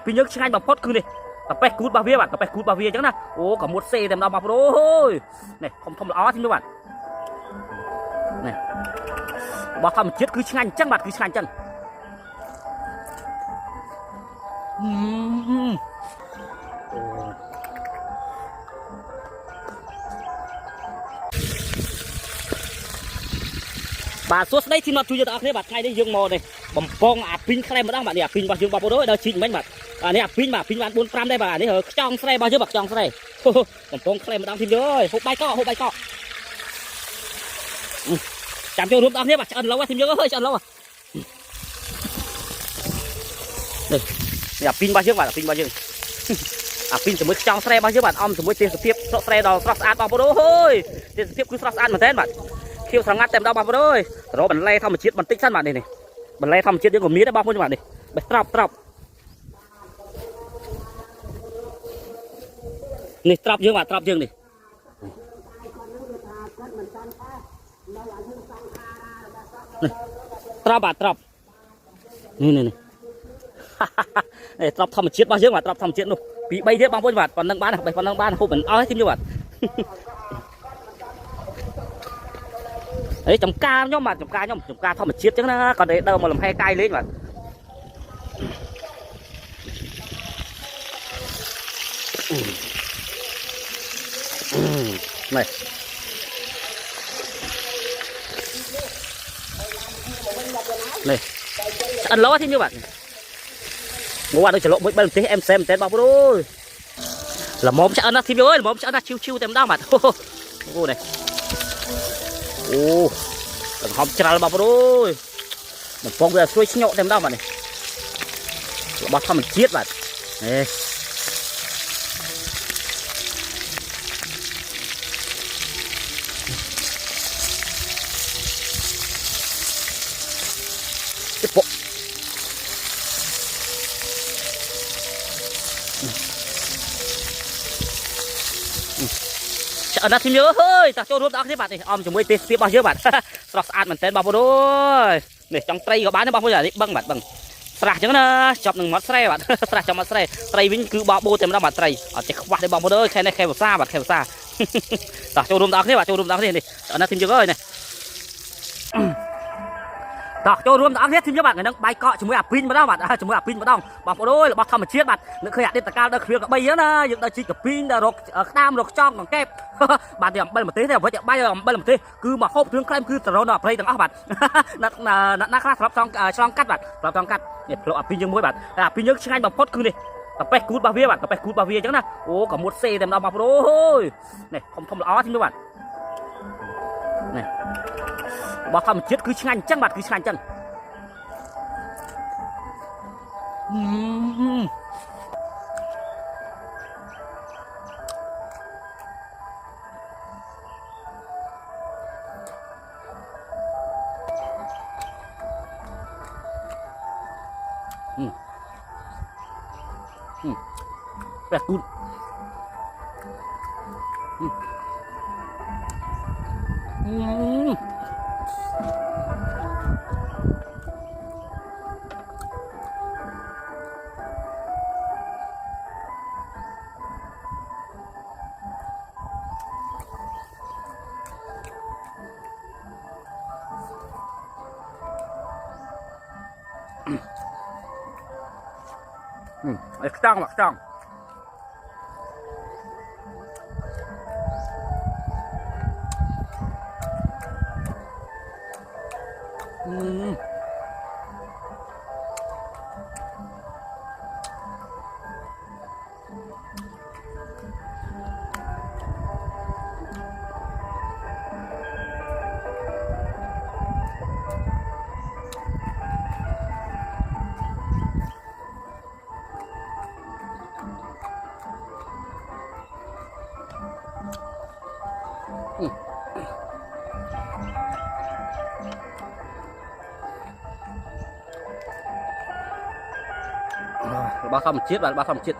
ពីយើងឆ្ងាញ់បំផុតគឺនេះកាប៉េះគូតរបស់វាបាទកាប៉េះគូតរបស់វាអញ្ចឹងណាអូក៏មុតសេតែម្ដងបងប្អូននេះធំល្អទីនេះបាទនេះរបស់ធម្មជាតិគឺឆ្ងាញ់អញ្ចឹងបាទគឺឆ្ងាញ់អញ្ចឹងបាទសួស្ដីទីមកជួយយើងទាំងអស់គ្នាបាទថ្ងៃនេះយើងមកនេះបំពងអាពីងខ្លែម្ដងបាទនេះអាពីងរបស់យើងបងប្អូនដល់ជីកមិញបាទនេះអាពីងបាទអាពីងបាន4 5ដែរបាទនេះខ្ចង់ស្រែរបស់យើងបាទខ្ចង់ស្រែបំពងខ្លែម្ដងទីយើងអើយហូបបាយកកចាំចូលរួមទាំងអស់គ្នាបាទឆ្អិនឡូវទីយើងអើយឆ្អិនឡូវនេះអាពីងរបស់យើងបាទអាពីងរបស់យើងអាពីងជាមួយខ្ចង់ស្រែរបស់យើងបាទអំជាមួយទេសភាពស្រកស្រែដល់ស្រស់ស្អាតបងប្អូនអើយទេសភាពគឺស្រស់ស្អាតមែនទែនបាទខៀវស្រងាត់តែម្ដងបងប្អូនអើយរកបន្លែធម្មជាតិបន្តិចសិនបាទនេះបន្លែធម្មជាតិយើងក៏មានដែរបងប្អូនបាទនេះបេះត្រប់នេះត្រប់យើងបាទត្រប់យើងនេះត្រប់បាទត្រប់នេះត្រប់ធម្មជាតិរបស់យើងបាទត្រប់ធម្មជាតិនោះពី3ទៀតបងប្អូនបាទប៉ុណ្ណឹងបានប៉ុណ្ណឹងបានហូបមិនអស់ទេខ្ញុំបាទចំការខ្ញុំបាទចំការធម្មជាតិចឹងណាគាត់ទៅដើរមកលំហែកាយលេងបាទនេះឆ្អិនឡូទីនេះបាទងួនដូចច្រឡុកមួយ3ប្រទេសអែមសែមតែបងប្អូនល្មមឆ្អិនណាទីនេះអើយល្មមឆ្អិនណាឈីវតែម្ដងបាទអូនេះអូដង្ហំច្រាល់បងប្អូនបំពងវាស្រួយស្ញក់តែម្ដងបាទនេះរបស់ធម្មជាតិបាទនេះពុកឆ្អិនណាស់ទីយើងអើយតោះចូលរួមដល់គ្នាបាទនេះអមជាមួយទេសភាពរបស់យើងបាទស្រស់ស្អាតមែនទែនបងប្អូនអើយនេះចង់ត្រីក៏បានដែរបងប្អូននេះបឹងបាទបឹងស្រះអញ្ចឹងណាចប់នឹងមាត់ស្រែបាទស្រះចំមាត់ស្រែត្រីវិញគឺបបោតែម្ដងបាទត្រីអត់ចេះខ្វះទេបងប្អូនអើយខែនេះខែវស្សាបាទខែវស្សាតោះចូលរួមដល់គ្នាបាទចូលរួមដល់គ្នានេះឆ្អិនណាស់ទីយើងអើយនេះតោះចូលរួមទាំងអស់គ្នាធីមយើងបាទថ្ងៃហ្នឹងបាយកកជាមួយអាពីងម្ដងបាទជាមួយអាពីងម្ដងបងប្អូនអើយរបស់ធម្មជាតិបាទនឹកឃើញអតីតកាលដល់គ្រាកបីហ្នឹងណាយើងដល់ជីកកាពីងដល់រកក្តាមរកខ្ចង់កង្កែបបាទទីអំបិលម្ទេសទេអ្វីតែបាយអំបិលម្ទេសគឺមកហូបគ្រឿងក្លែមគឺតរោនដល់ប្រៃទាំងអស់បាទណាខ្លះស្រាប់ឆ្លងកាត់បាទស្រាប់ឆ្លងកាត់នេះផ្លុកអាពីងយើងមួយបាទអាពីងយើងឆ្ងាញ់បំផុតគឺនេះកាប៉េះគូតរបស់វាបាទកាប៉េះគូតរបស់វាអញ្ចឹងណាអូក៏មុតសេតែម្ដងបងប្អូនអើយនេះធំល្អទីនេះបាទនេះរបស់ធម្មជាតិគឺឆ្ងាញ់អញ្ចឹងបាទគឺឆ្ងាញ់អញ្ចឹងแบบกูไอ้จ้างหมักจ้างbao thăm chết bạn bao thăm chết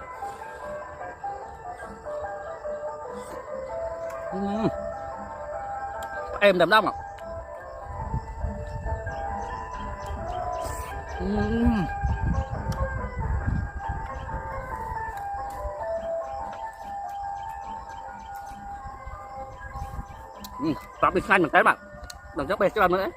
em đầm đông ạ Tọt đi xanh bằng thế bạn đừng chắc bê cho bạn nữa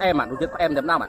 em mà đôi chết em đẹp nào mà